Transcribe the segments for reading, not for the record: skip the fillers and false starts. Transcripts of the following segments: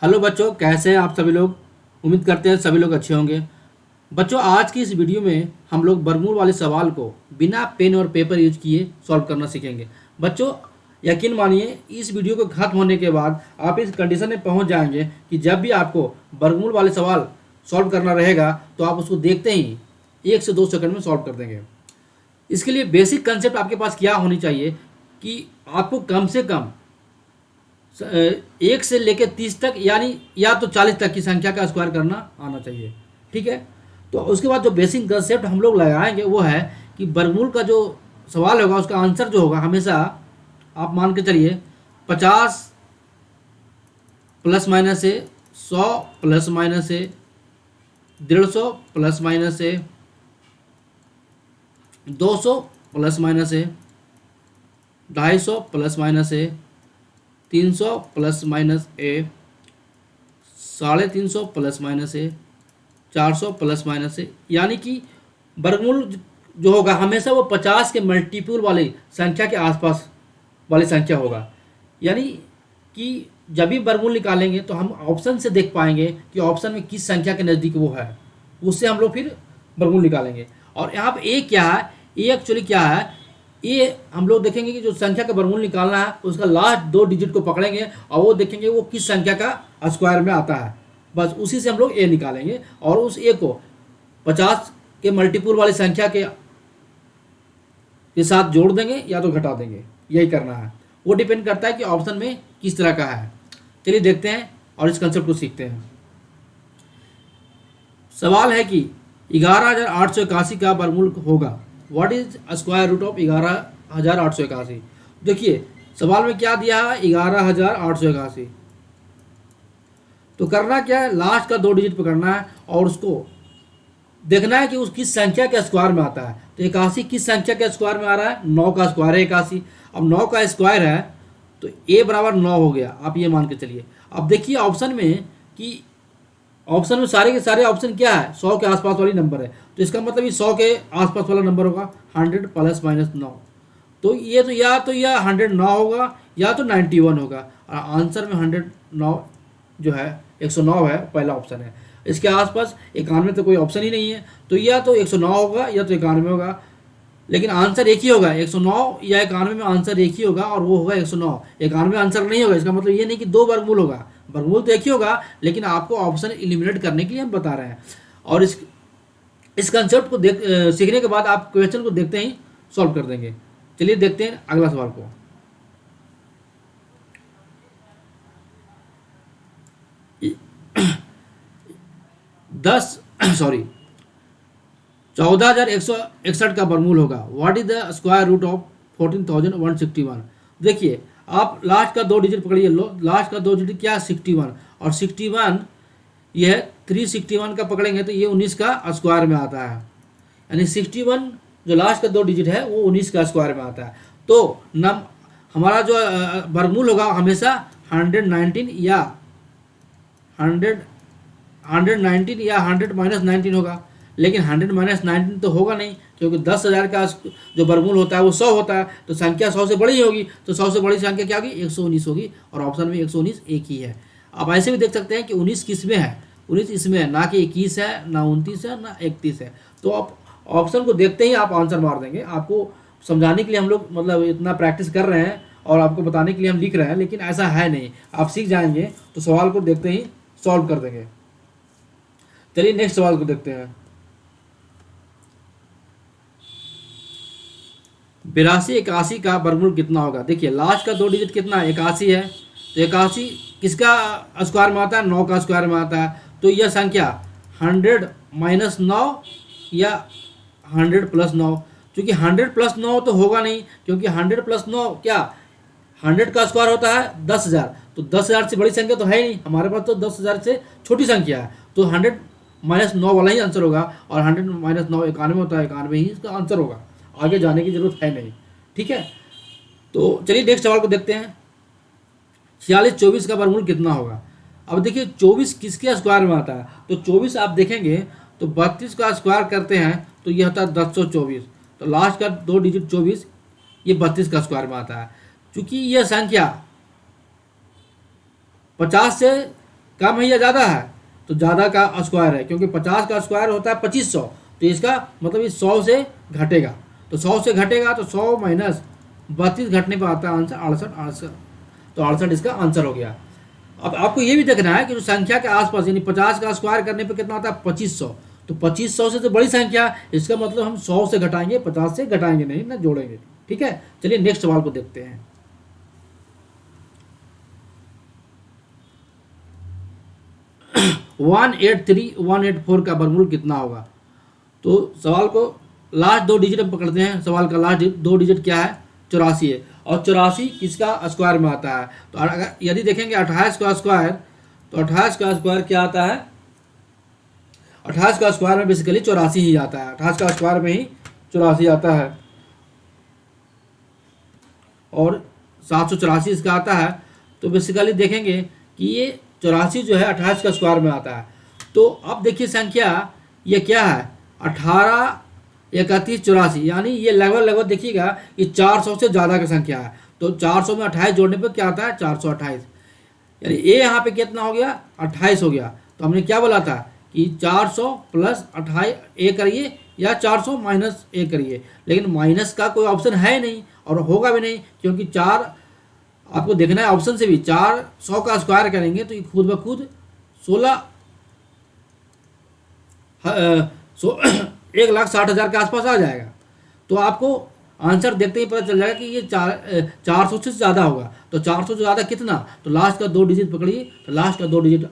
Hello बच्चों, कैसे हैं आप सभी लोग। उम्मीद करते हैं सभी लोग अच्छे होंगे। बच्चों, आज की इस वीडियो में हम लोग वर्गमूल वाले सवाल को बिना पेन और पेपर यूज किए सॉल्व करना सीखेंगे। बच्चों, यकीन मानिए इस वीडियो को खत्म होने के बाद आप इस कंडीशन में पहुंच जाएंगे कि जब भी आपको वर्गमूल वाले सवाल सॉल्व करना रहेगा तो आप उसको देखते ही 1 से 2 सेकंड में सॉल्व कर देंगे। इसके लिए बेसिक कंसेप्ट आपके पास क्या होनी चाहिए कि आपको कम से कम 1 से लेकर 30 तक यानी या तो 40 तक की संख्या का स्क्वायर करना आना चाहिए। ठीक है, तो उसके बाद जो बेसिक कंसेप्ट हम लोग लगाएंगे वो है कि वर्गमूल का जो सवाल होगा उसका आंसर जो होगा हमेशा आप मान के चलिए 50 प्लस माइनस है, 100 प्लस माइनस है, 150 प्लस माइनस है, 200 प्लस माइनस है, 250 प्लस माइनस है, 300 प्लस माइनस ए, 350 प्लस माइनस ए, 400 प्लस माइनस ए। यानी कि वर्गमूल जो होगा हमेशा वो 50 के मल्टीपल वाली संख्या के आसपास वाली संख्या होगा। यानी कि जब भी वर्गमूल निकालेंगे तो हम ऑप्शन से देख पाएंगे कि ऑप्शन में किस संख्या के नज़दीक वो है, उससे हम लोग फिर वर्गमूल निकालेंगे। और यहाँ पर ए क्या है, ए एक्चुअली क्या है, ये हम लोग देखेंगे कि जो संख्या का वर्गमूल निकालना है उसका लास्ट 2 डिजिट को पकड़ेंगे और वो देखेंगे वो किस संख्या का स्क्वायर में आता है, बस उसी से हम लोग ए निकालेंगे और उस ए को 50 के मल्टीपल वाली संख्या के साथ जोड़ देंगे या तो घटा देंगे। यही करना है, वो डिपेंड करता है कि ऑप्शन में किस तरह का है। चलिए देखते हैं और इस कंसेप्ट को सीखते हैं। सवाल है कि 11,881 का वर्गमूल होगा। What is square root of 11,881। देखिए सवाल में क्या दिया है, 11,881। तो करना क्या है, लास्ट का 2 डिजिट पकड़ना है और उसको देखना है कि उस किस संख्या के स्क्वायर में आता है। तो 81 किस संख्या के स्क्वायर में आ रहा है, 9 का स्क्वायर है 81। अब 9 का स्क्वायर है तो a बराबर 9 हो गया, आप ये मान के चलिए। अब देखिए ऑप्शन में कि ऑप्शन में सारे के सारे ऑप्शन क्या है, 100 के आसपास वाली नंबर है। तो इसका मतलब ये 100 के आसपास वाला नंबर होगा 100 प्लस माइनस 9। तो यह 109 होगा या तो 91 होगा। और आंसर में 109 जो है 109 है, पहला ऑप्शन है। इसके आसपास 91 तो कोई ऑप्शन ही नहीं है, तो या तो 109 होगा या तो 91 होगा। लेकिन आंसर एक ही होगा, 109 या 91 में आंसर एक ही होगा और वो होगा 109। 91 आंसर नहीं होगा, इसका मतलब ये नहीं कि 2 वर्गमूल होगा, वर्गमूल तो एक ही होगा, लेकिन आपको ऑप्शन एलिमिनेट करने के लिए हम बता रहे हैं। और इस कंसेप्ट को सीखने के बाद आप क्वेश्चन को देखते ही सॉल्व कर देंगे। चलिए देखते हैं अगला सवाल को। 14,161 का वर्गमूल होगा। What is the square root of 14,161। देखिए आप लास्ट का 2 डिजिट पकड़िए, लास्ट का 2 डिजिट क्या है, 61। और 61 यह 361 का पकड़ेंगे तो ये 19 का स्क्वायर में आता है। यानी 61 जो लास्ट का 2 डिजिट है वो 19 का स्क्वायर में आता है। तो हमारा जो वर्गमूल होगा हमेशा 119 या 100 माइनस 19 होगा। लेकिन 100 माइनस 19 तो होगा नहीं, क्योंकि 10,000 का जो वर्गमूल होता है वो 100 होता है, तो संख्या 100 से बड़ी ही होगी। तो 100 से बड़ी संख्या क्या होगी, 119 होगी। और ऑप्शन में 119 एक ही है। आप ऐसे भी देख सकते हैं कि 19 किस में है, 19 इसमें है, ना कि 21 है, ना 29 है, ना 31 है। तो आप ऑप्शन को देखते ही आप आंसर मार देंगे। आपको समझाने के लिए हम लोग मतलब इतना प्रैक्टिस कर रहे हैं और आपको बताने के लिए हम लिख रहे हैं, लेकिन ऐसा है नहीं। आप सीख जाएंगे तो सवाल को देखते ही सॉल्व कर देंगे। चलिए नेक्स्ट सवाल को देखते हैं। 82,81 का वर्गमूल कितना होगा। देखिए लास्ट का 2 डिजिट कितना है, 81 है। तो 81 किसका स्क्वायर में आता है, 9 का स्क्वायर में आता है। तो यह संख्या 100 माइनस 9 या 100 प्लस 9। क्योंकि 100 प्लस 9 तो होगा नहीं, क्योंकि 100 प्लस 9 क्या, 100 का स्क्वायर होता है 10,000। तो 10,000 से बड़ी संख्या तो है ही नहीं, हमारे पास तो 10,000 से छोटी संख्या है। तो 100 माइनस 9 वाला ही आंसर होगा। और 100 माइनस 9 91 होता है, 91 ही इसका आंसर होगा। आगे जाने की जरूरत है नहीं, ठीक है। तो चलिए नेक्स्ट सवाल को देखते हैं। 46,24 का वर्गमूल कितना होगा। अब देखिए 24 किसके स्क्वायर में आता है, तो 24 आप देखेंगे तो 32 का स्क्वायर करते हैं तो यह होता है 1024। तो लास्ट का 2 डिजिट 24 ये 32 का स्क्वायर में आता है। चूंकि यह संख्या 50 से कम है या ज़्यादा है, तो ज़्यादा का स्क्वायर है, क्योंकि 50 का स्क्वायर होता है 2500, तो इसका मतलब ये 100 से घटेगा, तो 100 से घटेगा तो 100 माइनस 32 घटने पर आता है आंसर 68, तो 68 इसका आंसर हो गया। अब आपको ये भी देखना है कि जो संख्या के आसपास यानी 50 का स्क्वायर करने पर कितना आता है 2500, तो 2500 से तो बड़ी संख्या, इसका मतलब हम 100 से घटाएंगे, 50 से घटाएंगे नहीं ना जोड़ेंगे। ठीक है, चलिए नेक्स्ट सवाल को देखते हैं। 183 का वर्गमूल कितना होगा? तो सवाल को लास्ट दो डिजिट हम पकड़ते हैं। सवाल का लास्ट दो डिजिट क्या है? 84 है, और 84 किसका स्क्वायर में आता है? तो अगर यदि देखेंगे 28 का स्क्वायर, तो 28 का स्क्वायर क्या आता है? 28 का स्क्वायर में बेसिकली 84 ही आता है, 28 का स्क्वायर में ही 84 आता है, और 784 इसका आता है। तो बेसिकली देखेंगे कि ये 84 जो है 28 का स्क्वायर में आता है। तो अब देखिए संख्या ये क्या है? 18, 31, 84, यानी ये लगभग देखिएगा ये 400 से ज़्यादा की संख्या है। तो 400 में 28 जोड़ने पर क्या आता है? 428, यानी ए यहाँ पे कितना हो गया? 28 हो गया। तो हमने क्या बोला था कि 400 प्लस 28 ए करिए या 400 माइनस ए करिए, लेकिन माइनस का कोई ऑप्शन है नहीं और होगा भी नहीं, क्योंकि 4 आपको देखना है ऑप्शन से भी 400 का स्क्वायर करेंगे तो ये खुद ब खुद 1,60,000 के आसपास आ जाएगा। तो आपको आंसर देखते ही पता चल जाएगा कि ये 400 से ज़्यादा होगा। तो 400 से ज़्यादा कितना? तो लास्ट का दो डिजिट पकड़िए, तो लास्ट का दो डिजिट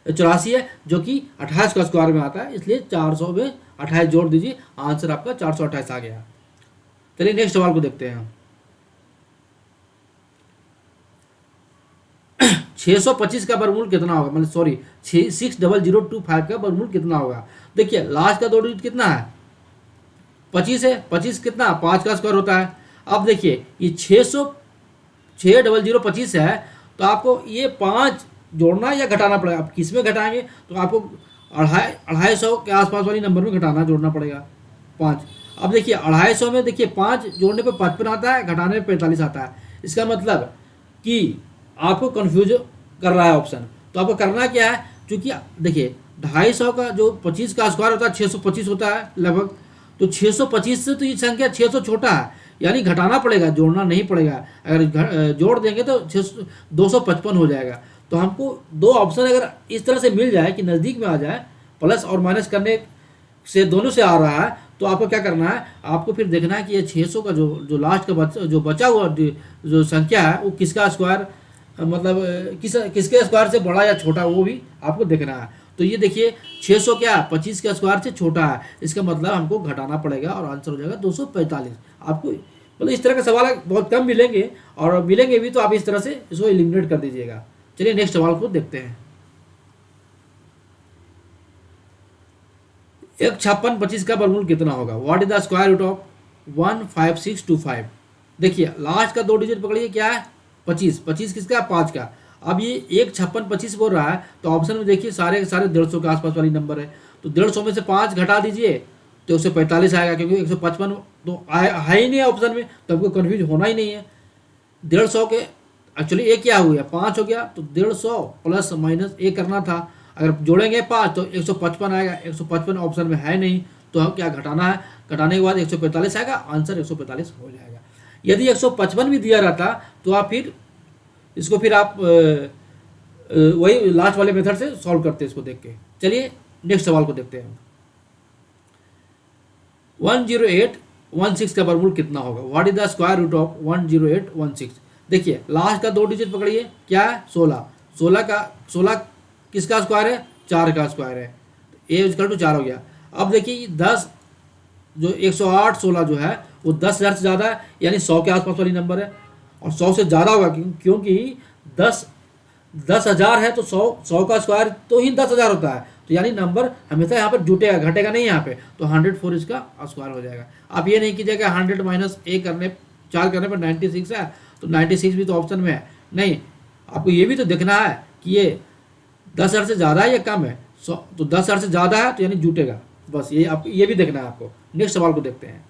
84 है, जो कि 28 का स्क्वायर में आता है, इसलिए 400 में 28 जोड़ दीजिए, आंसर आपका 428 आ गया। चलिए नेक्स्ट सवाल को देखते हैं। 625 का वर्गमूल कितना होगा? मतलब सॉरी 60025 का वर्गमूल कितना होगा? देखिए लास्ट का दो डिजिट कितना है? 25 है, 25 कितना? 5 का स्क्वायर होता है। अब देखिए ये 60025 है, तो आपको ये 5 जोड़ना या घटाना पड़ेगा। आप किस में घटाएंगे? तो आपको 250 के आसपास वाली नंबर में घटाना जोड़ना पड़ेगा 5। अब देखिए 250 में देखिए 5 जोड़ने पे 55 आता है, घटाने पे 45 आता है। इसका मतलब कि आपको कंफ्यूज कर रहा है ऑप्शन, तो आपको करना क्या है? क्योंकि देखिए 250 का जो 25 का स्क्वायर होता है 625 होता है लगभग, तो 625 से तो ये संख्या 600 छोटा है, यानी घटाना पड़ेगा, जोड़ना नहीं पड़ेगा। अगर जोड़ देंगे तो 255 हो जाएगा। तो हमको दो ऑप्शन अगर इस तरह से मिल जाए कि नज़दीक में आ जाए, प्लस और माइनस करने से दोनों से आ रहा है, तो आपको क्या करना है? आपको फिर देखना है कि ये 600 का जो लास्ट का जो बचा हुआ जो संख्या है वो किसका स्क्वायर, मतलब किसके स्क्वायर से बड़ा या छोटा, वो भी आपको देखना है। तो ये देखिए 600 क्या 25 के स्क्वायर से छोटा है, इसका मतलब हमको घटाना पड़ेगा और आंसर हो जाएगा 245। आपको मतलब इस तरह के सवाल बहुत कम मिलेंगे, और मिलेंगे भी तो आप इस तरह से इसको एलिमिनेट कर दीजिएगा। चलिए नेक्स्ट सवाल को देखते हैं। 15625 का वर्गमूल कितना होगा? What is the square root of 15625? देखिए लास्ट का दो डिजिट पकड़िए, क्या है? 25। 25 किसका? 5 का। अब ये 15625 बोल रहा है, तो ऑप्शन में देखिए सारे के सारे 150 के आसपास वाली नंबर है, तो 150 में से 5 घटा दीजिए तो 145 आएगा, क्योंकि 155 तो है ही नहीं है ऑप्शन में, तो आपको कन्फ्यूज होना ही नहीं है। 150 के एक्चुअली एक क्या हो गया? 5 हो गया, तो 150 प्लस माइनस एक करना था। अगर जोड़ेंगे 5 तो 155 आएगा, 155 ऑप्शन में है नहीं, तो हम क्या घटाना है? घटाने के बाद 145 आएगा, आंसर 145 हो जाएगा। यदि 155 भी दिया रहता तो आप फिर इसको फिर आप वही लास्ट वाले मेथड से सॉल्व करते इसको देख के। चलिए नेक्स्ट सवाल को देखते हैं। 10816 का वर्गमूल कितना होगा? What is the square root of 10816? देखिए लास्ट का दो डिजिट पकड़िए, क्या है? 16। 16 किसका स्क्वायर है? 4 का स्क्वायर है, ए इक्वल टू 4 हो गया। अब देखिए 10 जो 108 16 जो है वो 10,000 से ज़्यादा है, यानी 100 के आसपास वाली नंबर है, और 100 से ज़्यादा होगा क्योंकि 10,000 है, तो 100 का स्क्वायर तो ही 10,000 होता है, तो यानी नंबर हमेशा यहाँ पर जुटेगा, घटेगा नहीं यहाँ पे, तो 104 इसका स्क्वायर हो जाएगा। आप ये नहीं कीजिएगा 100 माइनस ए करने 4 करने पर 96 है, तो 96 भी तो ऑप्शन में है नहीं। आपको ये भी तो देखना है कि ये 10,000 से ज़्यादा है या कम है, तो 10,000 से ज़्यादा है तो यानी जुटेगा, बस ये आपको ये भी देखना है आपको। नेक्स्ट सवाल को देखते हैं।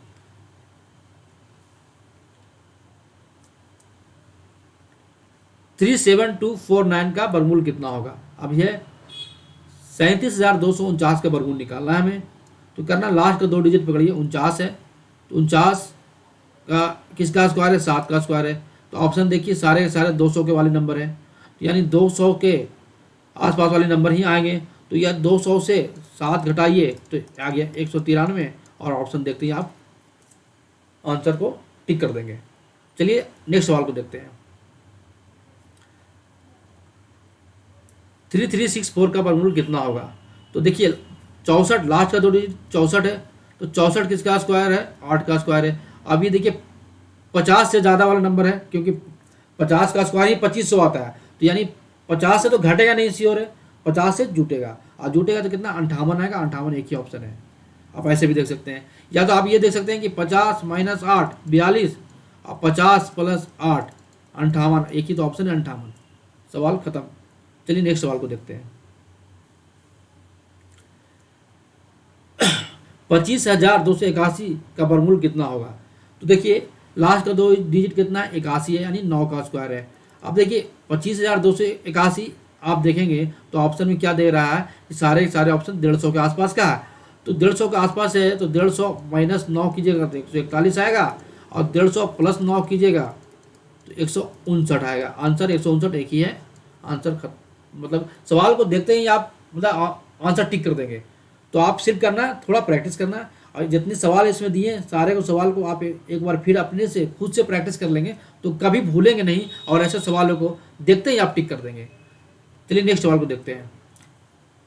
37249 का वर्गमूल कितना होगा। अब यह 37,249 का वर्गमूल निकालना है हमें। तो करना, लास्ट का 2 डिजिट पकड़िए, 49 है, तो 49 का किसका स्क्वायर है, 7 का स्क्वायर है। तो ऑप्शन देखिए सारे के सारे 200 के वाले नंबर हैं, तो यानी 200 के आसपास वाले नंबर ही आएंगे। तो यह 200 से 7 घटाइए तो आ गया 193, और ऑप्शन देखते ही आप आंसर को टिक कर देंगे। चलिए नेक्स्ट सवाल को देखते हैं। 3364 का वर्गमूल कितना होगा। तो देखिए 64, लास्ट का 2 डिजिट 64 है, तो 64 किसका स्क्वायर है, 8 का स्क्वायर है। अब ये देखिए 50 से ज़्यादा वाला नंबर है, क्योंकि 50 का स्क्वायर ही 2500 आता है, तो यानी 50 से तो घटेगा नहीं, श्योर है, 50 से जुटेगा, और जुटेगा तो कितना, 58 आएगा। 58 एक ही ऑप्शन है। आप ऐसे भी देख सकते हैं, या तो आप ये देख सकते हैं कि 50 - 8 42, और 50 + 8 58, एक ही तो ऑप्शन है 58। सवाल खत्म। चलिए नेक्स्ट सवाल को देखते हैं। 25,281 का वर्गमूल कितना होगा। तो देखिए लास्ट का 2 डिजिट कितना है, 81 है, यानी 9 का स्क्वायर है। अब देखिए 25,281 आप देखेंगे तो ऑप्शन में क्या दे रहा है कि सारे के सारे ऑप्शन 150 के आसपास का है। तो 150 के आसपास है, तो 150 - 9 कीजिएगा तो 141 आएगा, और 150 + 9 कीजिएगा तो 159 आएगा। आंसर 159 एक ही है। आंसर मतलब सवाल को देखते ही आप मतलब आंसर टिक कर देंगे। तो आप सिर्फ करना, थोड़ा प्रैक्टिस करना, और जितने सवाल इसमें दिए सारे को सवाल को आप एक बार फिर अपने से खुद से प्रैक्टिस कर लेंगे तो कभी भूलेंगे नहीं, और ऐसे सवालों को देखते ही आप टिक कर देंगे। चलिए नेक्स्ट सवाल को देखते हैं।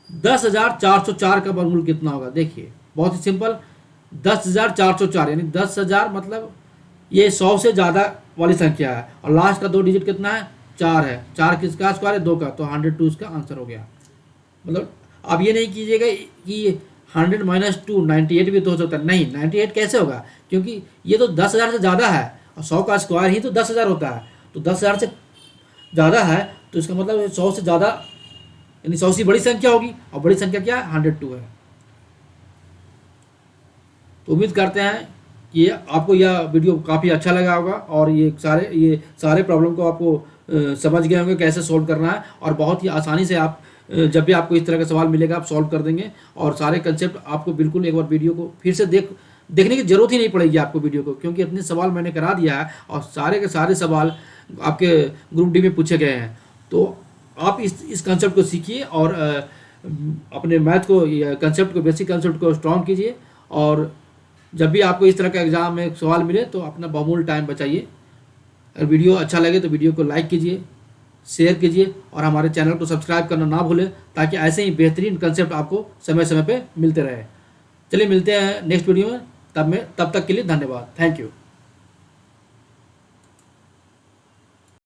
10,404 का वर्गमूल कितना होगा। देखिए बहुत ही सिंपल, 10,404 यानी 10,000 मतलब ये 100 से ज़्यादा वाली संख्या है, और लास्ट का 2 डिजिट कितना है, 4 है। 4 किसका स्क्वायर है, 2 का, तो 102 इसका आंसर हो गया। मतलब आप ये नहीं कीजिएगा कि 100 - 2 98 भी तो हो सकता है, नहीं 98 कैसे होगा, क्योंकि ये तो 10,000 से ज़्यादा है, और 100 का स्क्वायर ही तो 10,000 होता है। तो 10,000 से ज़्यादा है, तो इसका मतलब 100 से ज़्यादा यानी 100 से बड़ी संख्या होगी, और बड़ी संख्या क्या है, 102 है। तो उम्मीद करते हैं कि आपको यह वीडियो काफ़ी अच्छा लगा होगा, और ये सारे प्रॉब्लम को आपको समझ गए होंगे कैसे सॉल्व करना है, और बहुत ही आसानी से आप जब भी आपको इस तरह का सवाल मिलेगा आप सॉल्व कर देंगे, और सारे कंसेप्ट आपको बिल्कुल एक बार वीडियो को फिर से देखने की जरूरत ही नहीं पड़ेगी आपको वीडियो को, क्योंकि इतने सवाल मैंने करा दिया है, और सारे के सारे सवाल आपके ग्रुप डी में पूछे गए हैं। तो आप इस कंसेप्ट को सीखिए, और अपने मैथ को कंसेप्ट को बेसिक कंसेप्ट को स्ट्रॉन्ग कीजिए, और जब भी आपको इस तरह का एग्जाम में सवाल मिले तो अपना बहुमूल्य टाइम बचाइए। अगर वीडियो अच्छा लगे तो वीडियो को लाइक कीजिए, शेयर कीजिए, और हमारे चैनल को सब्सक्राइब करना ना भूलें, ताकि ऐसे ही बेहतरीन कंसेप्ट आपको समय समय पे मिलते रहे। चलिए मिलते हैं नेक्स्ट वीडियो में, तब तक के लिए धन्यवाद। Thank you.